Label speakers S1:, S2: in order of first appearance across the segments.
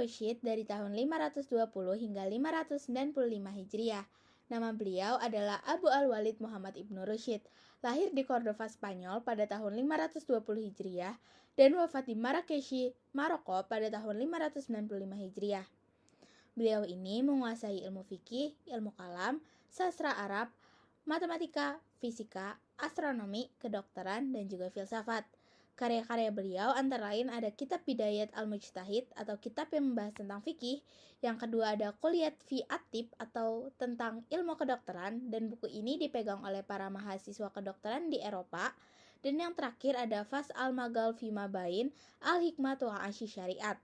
S1: Rusyd dari tahun 520 hingga 595 Hijriah. Nama beliau adalah Abu Al-Walid Muhammad Ibnu Rusyd. Lahir di Cordova, Spanyol pada tahun 520 Hijriah dan wafat di Marrakesh, Maroko pada tahun 595 Hijriah. Beliau ini menguasai ilmu fikih, ilmu kalam, sastra Arab, matematika, fisika, astronomi, kedokteran, dan juga filsafat. Karya-karya beliau antara lain ada Kitab Bidayat Al-Mujtahid atau kitab yang membahas tentang fikih. Yang kedua ada Kulliyat fi At-Tib atau tentang ilmu kedokteran, dan buku ini dipegang oleh para mahasiswa kedokteran di Eropa. Dan yang terakhir ada Fas Al-Magal fi Mabain Al-Hikmah wa Asy Syariat.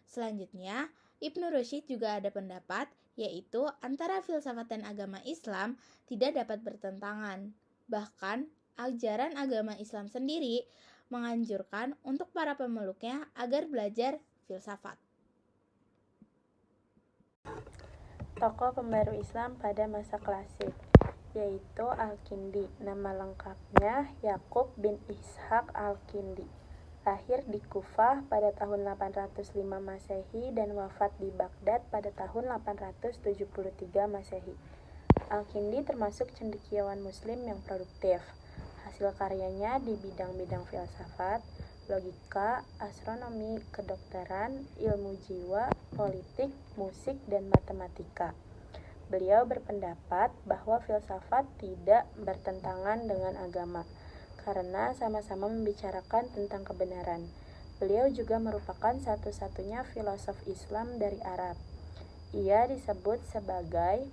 S1: Selanjutnya, Ibnu Rusyd juga ada pendapat yaitu antara filsafat dan agama Islam tidak dapat bertentangan. Bahkan, ajaran agama Islam sendiri menganjurkan untuk para pemeluknya agar belajar filsafat.
S2: Tokoh pembaru Islam pada masa klasik, yaitu Al-Kindi. Nama lengkapnya Yakub bin Ishaq Al-Kindi. Lahir di Kufah pada tahun 805 Masehi dan wafat di Baghdad pada tahun 873 Masehi. Al-Kindi termasuk cendekiawan muslim yang produktif. Hasil karyanya di bidang-bidang filsafat, logika, astronomi, kedokteran, ilmu jiwa, politik, musik, dan matematika. Beliau berpendapat bahwa filsafat tidak bertentangan dengan agama, karena sama-sama membicarakan tentang kebenaran. Beliau juga merupakan satu-satunya filosof Islam dari Arab. Ia disebut sebagai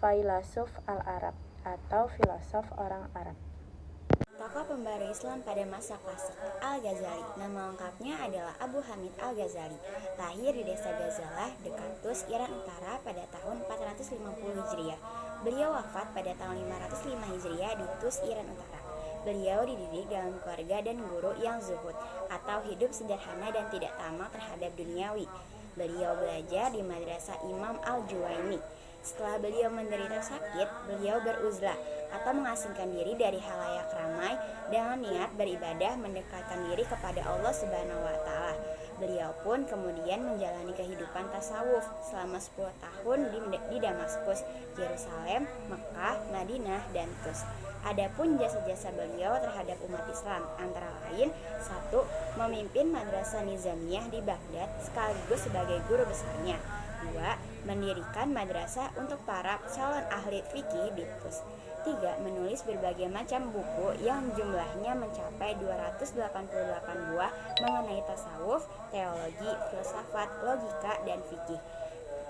S2: Failasuf al-Arab atau filosof orang Arab.
S3: Tokoh pembaru Islam pada masa klasik, Al-Ghazali. Nama lengkapnya adalah Abu Hamid Al-Ghazali. Lahir di desa Ghazalah, dekat Tus, Iran Utara pada tahun 450 Hijriah. Beliau wafat pada tahun 505 Hijriah di Tus, Iran Utara. Beliau dididik dalam keluarga dan guru yang zuhud atau hidup sederhana dan tidak tamak terhadap duniawi. Beliau belajar di Madrasah Imam Al-Juwaini. Setelah beliau menderita sakit, beliau beruzlah atau mengasingkan diri dari halayak ramai dengan niat beribadah mendekatkan diri kepada Allah Subhanahu wa taala. Beliau pun kemudian menjalani kehidupan tasawuf selama 10 tahun di Damaskus, Yerusalem, Mekah, Madinah, dan Tus. Adapun jasa-jasa beliau terhadap umat Islam antara lain: 1. Memimpin Madrasah Nizamiyah di Baghdad sekaligus sebagai guru besarnya. 2. Mendirikan madrasah untuk para calon ahli fikih di Tus. 3. Menulis berbagai macam buku yang jumlahnya mencapai 288 buah mengenai tasawuf, teologi, filsafat, logika, dan fikih.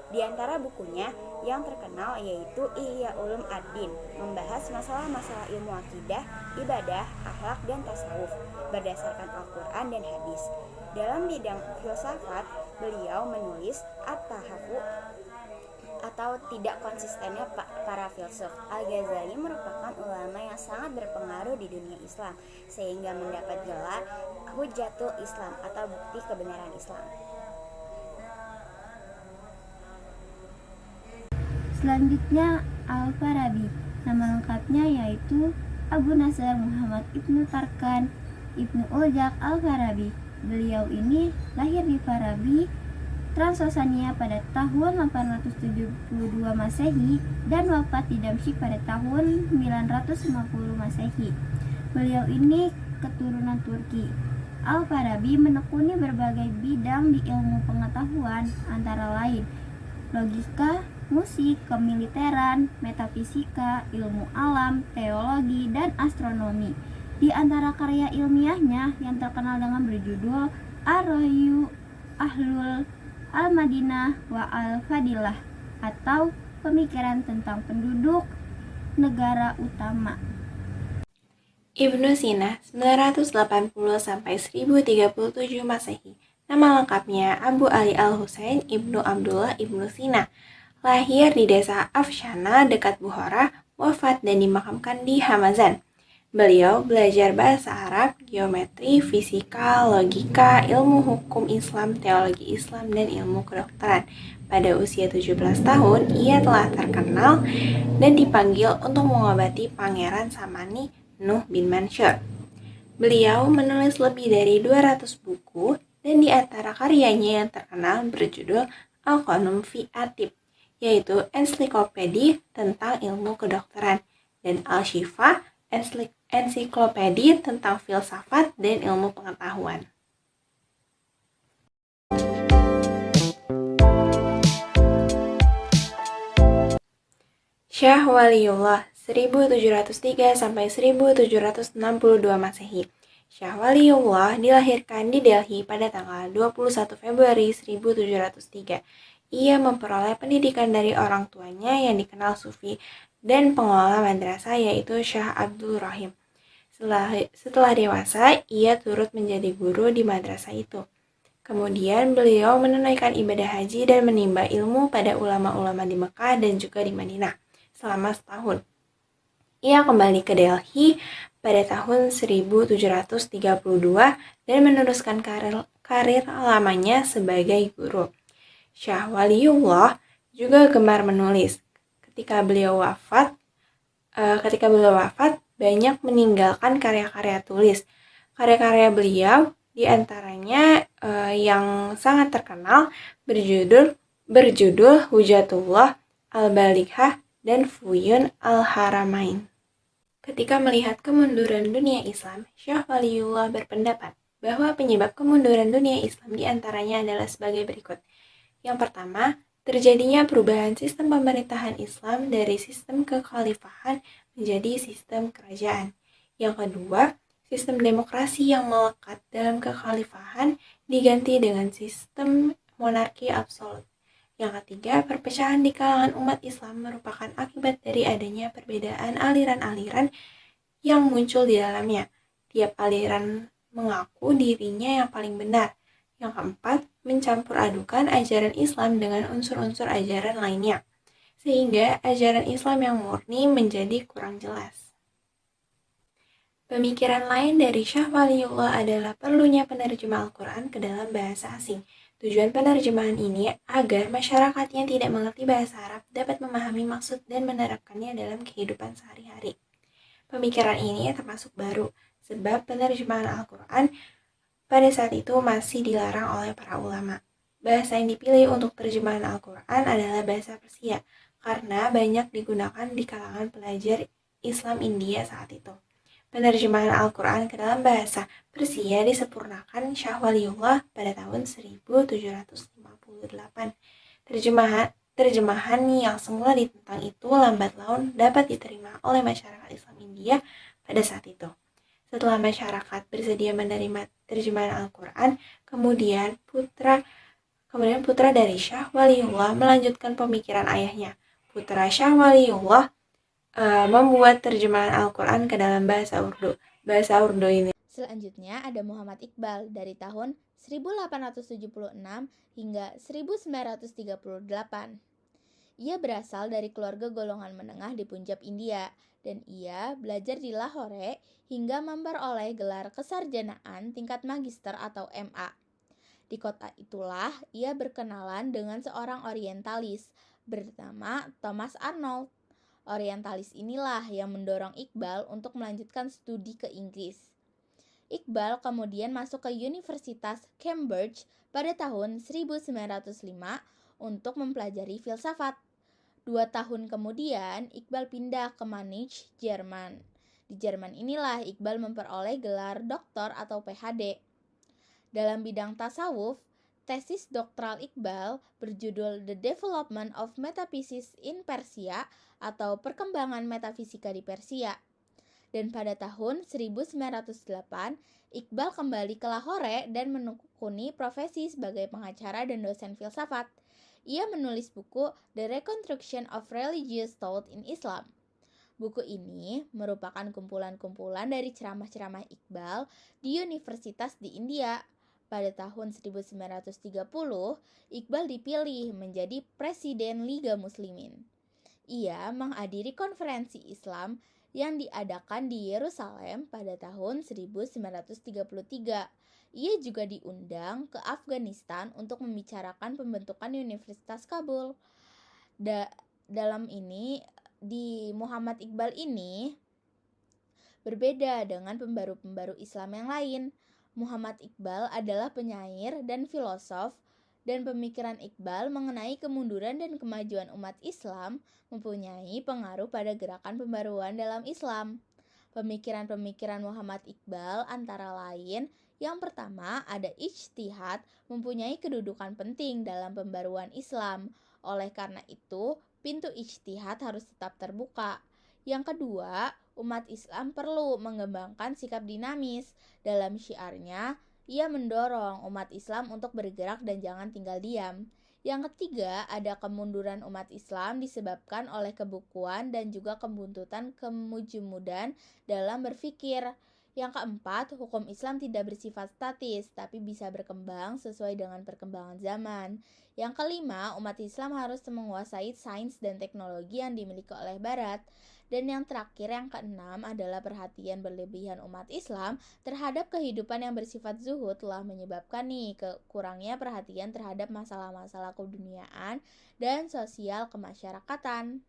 S3: Di antara bukunya yang terkenal yaitu Ihya Ulum Ad-Din, membahas masalah-masalah ilmu akidah, ibadah, akhlak, dan tasawuf berdasarkan Al-Quran dan hadis. Dalam bidang filsafat, beliau menulis At-Tahafu atau tidak konsistennya para filsuf. Al-Ghazali merupakan ulama yang sangat berpengaruh di dunia Islam sehingga mendapat gelar Hujjatul Islam atau bukti kebenaran Islam.
S4: Selanjutnya Al-Farabi. Nama lengkapnya yaitu Abu Nasr Muhammad Ibnu Tarkan Ibnu Uljaq Al-Farabi. Beliau ini lahir di Farabi, Transosania pada tahun 872 Masehi dan wafat di Damsyik pada tahun 950 Masehi. Beliau ini keturunan Turki. Al-Farabi menekuni berbagai bidang di ilmu pengetahuan antara lain logika, musik, kemiliteran, metafisika, ilmu alam, teologi, dan astronomi. Di antara karya ilmiahnya yang terkenal dengan berjudul Ar-Rahyu Ahlul Al-Madinah wa Al-Fadilah atau pemikiran tentang penduduk negara utama.
S5: Ibnu Sina 980-1037 Masehi. Nama lengkapnya Abu Ali Al-Husain Ibnu Abdullah Ibnu Sina. Lahir di desa Afshana dekat Bukhara, wafat dan dimakamkan di Hamazan. Beliau belajar bahasa Arab, geometri, fisika, logika, ilmu hukum Islam, teologi Islam, dan ilmu kedokteran. Pada usia 17 tahun, ia telah terkenal dan dipanggil untuk mengobati Pangeran Samani Nuh bin Mansur. Beliau menulis lebih dari 200 buku dan di antara karyanya yang terkenal berjudul Al-Qanun fi Atib, yaitu ensiklopedi tentang ilmu kedokteran, dan Al-Shifa, ensiklopedi tentang filsafat dan ilmu pengetahuan. Syah Waliullah 1703 sampai 1762 Masehi. Syah Waliullah dilahirkan di Delhi pada tanggal 21 Februari 1703. Ia memperoleh pendidikan dari orang tuanya yang dikenal sufi dan pengelola madrasah yaitu Syah Abdul Rahim. Setelah dewasa, ia turut menjadi guru di madrasah itu. Kemudian beliau menunaikan ibadah haji dan menimba ilmu pada ulama-ulama di Mekah dan juga di Madinah selama setahun. Ia kembali ke Delhi pada tahun 1732 dan meneruskan karir lamanya sebagai guru. Syah Waliullah juga gemar menulis. Ketika beliau wafat, banyak meninggalkan karya-karya tulis. Karya-karya beliau diantaranya yang sangat terkenal berjudul Hujatullah, Al-Balighah, dan Fuyun Al-Haramain. Ketika melihat kemunduran dunia Islam, Syah Waliullah berpendapat bahwa penyebab kemunduran dunia Islam diantaranya adalah sebagai berikut. Yang pertama, terjadinya perubahan sistem pemerintahan Islam dari sistem kekhalifahan menjadi sistem kerajaan. Yang kedua, sistem demokrasi yang melekat dalam kekhalifahan diganti dengan sistem monarki absolut. Yang ketiga, perpecahan di kalangan umat Islam merupakan akibat dari adanya perbedaan aliran-aliran yang muncul di dalamnya. Tiap aliran mengaku dirinya yang paling benar. Yang keempat, mencampur adukan ajaran Islam dengan unsur-unsur ajaran lainnya, sehingga ajaran Islam yang murni menjadi kurang jelas. Pemikiran lain dari Syah Waliullah adalah perlunya penerjemah Al-Quran ke dalam bahasa asing. Tujuan penerjemahan ini agar masyarakat yang tidak mengerti bahasa Arab dapat memahami maksud dan menerapkannya dalam kehidupan sehari-hari. Pemikiran ini termasuk baru, sebab penerjemahan Al-Quran pada saat itu masih dilarang oleh para ulama. Bahasa yang dipilih untuk terjemahan Al-Quran adalah bahasa Persia, karena banyak digunakan di kalangan pelajar Islam India saat itu. Penerjemahan Al-Quran ke dalam bahasa Persia disempurnakan Syah Waliullah pada tahun 1758. Terjemahan yang semula ditentang itu lambat laun dapat diterima oleh masyarakat Islam India pada saat itu. Setelah masyarakat bersedia menerima terjemahan Al-Quran, kemudian putra dari Syah Waliullah melanjutkan pemikiran ayahnya. Putra Syah Waliullah membuat terjemahan Al-Quran ke dalam bahasa Urdu. Bahasa Urdu ini.
S1: Selanjutnya ada Muhammad Iqbal dari tahun 1876 hingga 1938. Ia berasal dari keluarga golongan menengah di Punjab, India, dan ia belajar di Lahore hingga memperoleh gelar kesarjanaan tingkat magister atau MA. Di kota itulah ia berkenalan dengan seorang orientalis bernama Thomas Arnold. Orientalis inilah yang mendorong Iqbal untuk melanjutkan studi ke Inggris. Iqbal kemudian masuk ke Universitas Cambridge pada tahun 1905 untuk mempelajari filsafat. 2 tahun kemudian, Iqbal pindah ke Munich, Jerman. Di Jerman inilah Iqbal memperoleh gelar doktor atau PhD. Dalam bidang tasawuf, tesis doktoral Iqbal berjudul The Development of Metaphysics in Persia atau Perkembangan Metafisika di Persia. Dan pada tahun 1908, Iqbal kembali ke Lahore dan menekuni profesi sebagai pengacara dan dosen filsafat. Ia menulis buku The Reconstruction of Religious Thought in Islam. Buku ini merupakan kumpulan-kumpulan dari ceramah-ceramah Iqbal di universitas di India. Pada tahun 1930, Iqbal dipilih menjadi Presiden Liga Muslimin. Ia menghadiri konferensi Islam yang diadakan di Yerusalem pada tahun 1933. Ia juga diundang ke Afghanistan untuk membicarakan pembentukan Universitas Kabul. Dalam ini, di Muhammad Iqbal ini berbeda dengan pembaru-pembaru Islam yang lain. Muhammad Iqbal adalah penyair dan filosof, dan pemikiran Iqbal mengenai kemunduran dan kemajuan umat Islam mempunyai pengaruh pada gerakan pembaruan dalam Islam. Pemikiran-pemikiran Muhammad Iqbal antara lain, yang pertama ada ijtihad mempunyai kedudukan penting dalam pembaruan Islam. Oleh karena itu, pintu ijtihad harus tetap terbuka. Yang kedua, umat Islam perlu mengembangkan sikap dinamis. Dalam syiarnya, ia mendorong umat Islam untuk bergerak dan jangan tinggal diam. Yang ketiga, ada kemunduran umat Islam disebabkan oleh kebukuan dan juga kebuntutan kemujumudan dalam berpikir. Yang keempat, hukum Islam tidak bersifat statis, tapi bisa berkembang sesuai dengan perkembangan zaman. Yang kelima, umat Islam harus menguasai sains dan teknologi yang dimiliki oleh Barat. Dan yang terakhir, yang keenam, adalah perhatian berlebihan umat Islam terhadap kehidupan yang bersifat zuhud telah menyebabkan kurangnya perhatian terhadap masalah-masalah keduniaan dan sosial kemasyarakatan.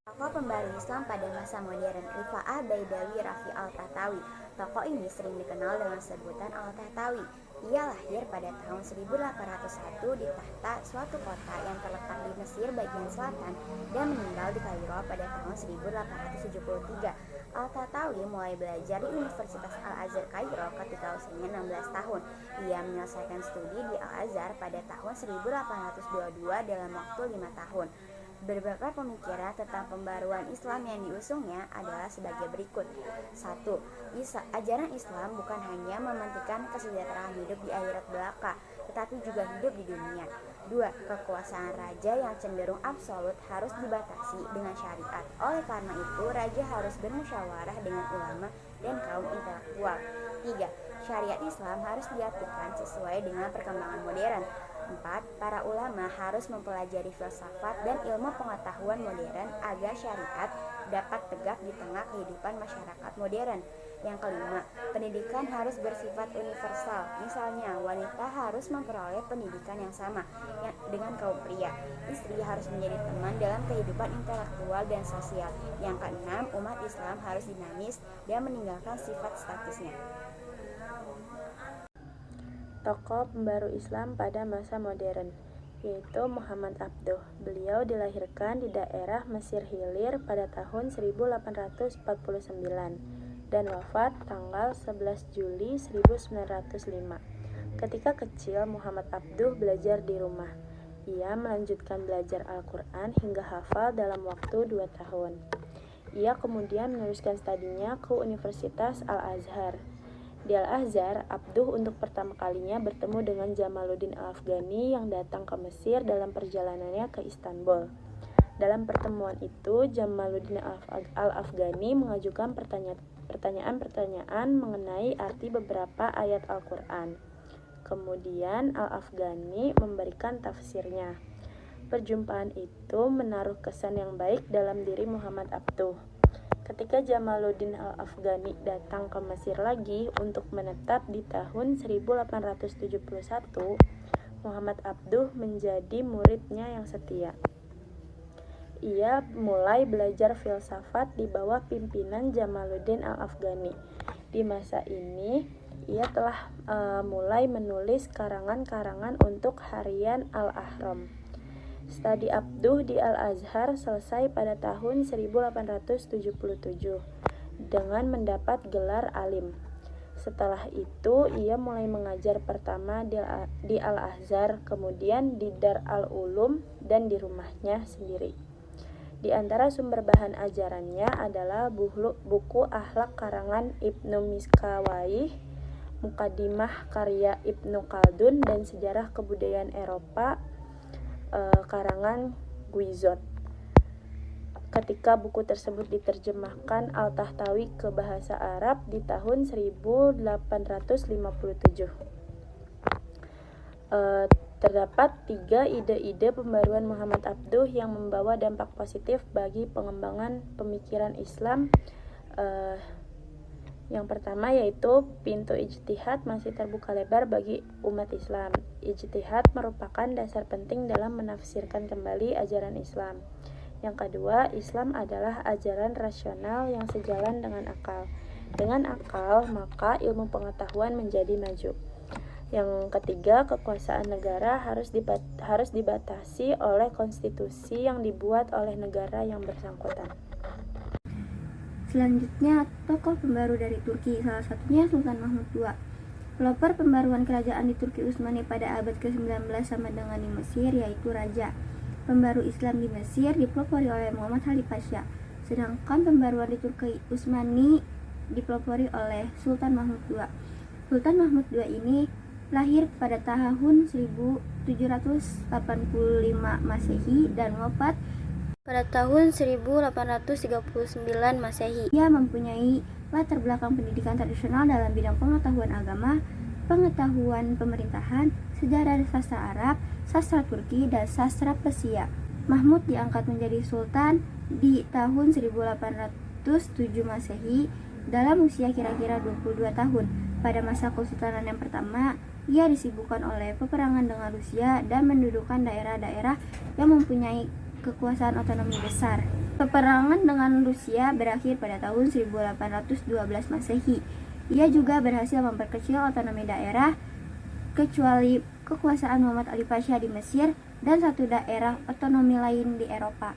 S3: Tokoh pembaru Islam pada masa modern, Rifa'ah Baidawi Rafi Al-Tahtawi. Tokoh ini sering dikenal dengan sebutan Al-Tahtawi. Ia lahir pada tahun 1801 di Tahta, suatu kota yang terletak di Mesir bagian selatan, dan meninggal di Kairo pada tahun 1873. Al-Tahtawi mulai belajar di Universitas Al-Azhar Kairo ketika usianya 16 tahun. Ia menyelesaikan studi di Al-Azhar pada tahun 1822 dalam waktu 5 tahun. Beberapa pemikiran tentang pembaruan Islam yang diusungnya adalah sebagai berikut. 1. Ajaran Islam bukan hanya mementingkan kesejahteraan hidup di akhirat belaka, tetapi juga hidup di dunia. 2. Kekuasaan raja yang cenderung absolut harus dibatasi dengan syariat. Oleh karena itu, raja harus bermusyawarah dengan ulama dan kaum intelektual. 3. Syariat Islam harus diartikan sesuai dengan perkembangan modern. 4. Para ulama harus mempelajari filsafat dan ilmu pengetahuan modern agar syariat dapat tegak di tengah kehidupan masyarakat modern. Yang kelima, pendidikan harus bersifat universal. Misalnya, wanita harus memperoleh pendidikan yang sama dengan kaum pria. Istri harus menjadi teman dalam kehidupan intelektual dan sosial. Yang keenam, umat Islam harus dinamis dan meninggalkan sifat statisnya.
S2: Tokoh pembaru Islam pada masa modern, yaitu Muhammad Abduh. Beliau dilahirkan di daerah Mesir Hilir pada tahun 1849 dan wafat tanggal 11 Juli 1905. Ketika kecil, Muhammad Abduh belajar di rumah. Ia melanjutkan belajar Al-Quran hingga hafal dalam waktu 2 tahun. Ia kemudian meneruskan studinya ke Universitas Al-Azhar. Di Al-Azhar, Abduh untuk pertama kalinya bertemu dengan Jamaluddin Al-Afghani yang datang ke Mesir dalam perjalanannya ke Istanbul. Dalam pertemuan itu, Jamaluddin Al-Afghani mengajukan pertanyaan-pertanyaan mengenai arti beberapa ayat Al-Quran. Kemudian Al-Afghani memberikan tafsirnya. Perjumpaan itu menaruh kesan yang baik dalam diri Muhammad Abduh. Ketika Jamaluddin Al-Afghani datang ke Mesir lagi untuk menetap di tahun 1871, Muhammad Abduh menjadi muridnya yang setia. Ia mulai belajar filsafat di bawah pimpinan Jamaluddin Al-Afghani. Di masa ini, ia telah mulai menulis karangan-karangan untuk harian Al-Ahram. Studi Abduh di Al-Azhar selesai pada tahun 1877 dengan mendapat gelar alim. Setelah itu, ia mulai mengajar pertama di Al-Azhar, kemudian di Dar al-Ulum dan di rumahnya sendiri. Di antara sumber bahan ajarannya adalah buku akhlak karangan Ibnu Miskawayh, Muqaddimah karya Ibnu Khaldun, dan sejarah kebudayaan Eropa karangan Guizot. Ketika buku tersebut diterjemahkan Al-Tahtawi ke bahasa Arab di tahun 1857. Terdapat 3 ide-ide pembaruan Muhammad Abduh yang membawa dampak positif bagi pengembangan pemikiran Islam. Yang pertama yaitu pintu ijtihad masih terbuka lebar bagi umat Islam. Ijtihad merupakan dasar penting dalam menafsirkan kembali ajaran Islam. Yang kedua, Islam adalah ajaran rasional yang sejalan dengan akal. Dengan akal, maka ilmu pengetahuan menjadi maju. Yang ketiga, kekuasaan negara harus dibatasi oleh konstitusi yang dibuat oleh negara yang bersangkutan.
S4: Selanjutnya, tokoh pembaru dari Turki, salah satunya Sultan Mahmud II. Pelopor pembaruan kerajaan di Turki Utsmani pada abad ke-19 sama dengan di Mesir, yaitu raja. Pembaru Islam di Mesir dipelopori oleh Muhammad Khalid Pasha, sedangkan pembaruan di Turki Utsmani dipelopori oleh Sultan Mahmud II. Sultan Mahmud II ini lahir pada tahun 1785 Masehi dan wafat pada tahun 1839 Masehi. Ia mempunyai latar belakang pendidikan tradisional dalam bidang pengetahuan agama, pengetahuan pemerintahan, sejarah sastra Arab, sastra Turki, dan sastra Persia. Mahmud diangkat menjadi sultan di tahun 1807 Masehi dalam usia kira-kira 22 tahun. Pada masa kesultanan yang pertama, ia disibukkan oleh peperangan dengan Rusia dan mendudukan daerah-daerah yang mempunyai kekuasaan otonomi besar. Peperangan dengan Rusia berakhir pada tahun 1812 Masehi. Ia juga berhasil memperkecil otonomi daerah, kecuali kekuasaan Muhammad Ali Pasha di Mesir dan satu daerah otonomi lain di Eropa.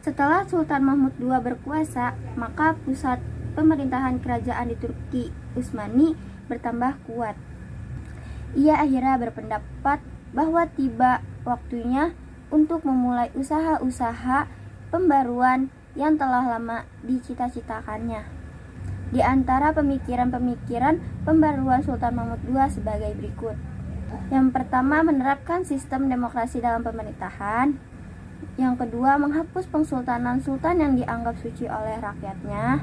S4: Setelah Sultan Mahmud II berkuasa, maka pusat pemerintahan kerajaan di Turki Utsmani bertambah kuat. Ia akhirnya berpendapat bahwa tiba waktunya untuk memulai usaha-usaha pembaruan yang telah lama dicita-citakannya. Di antara pemikiran-pemikiran pembaruan Sultan Mahmud II sebagai berikut. Yang pertama, menerapkan sistem demokrasi dalam pemerintahan. Yang kedua, menghapus pengsultanan sultan yang dianggap suci oleh rakyatnya.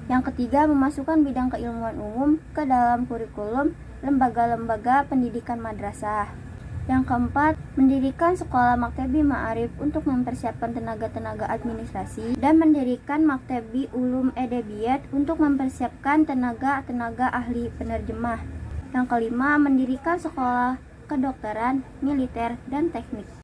S4: Yang ketiga, memasukkan bidang keilmuan umum ke dalam kurikulum lembaga-lembaga pendidikan madrasah. Yang keempat, mendirikan sekolah maktebi ma'arif untuk mempersiapkan tenaga-tenaga administrasi dan mendirikan maktebi ulum edebiyat untuk mempersiapkan tenaga-tenaga ahli penerjemah. Yang kelima, mendirikan sekolah kedokteran, militer, dan teknik.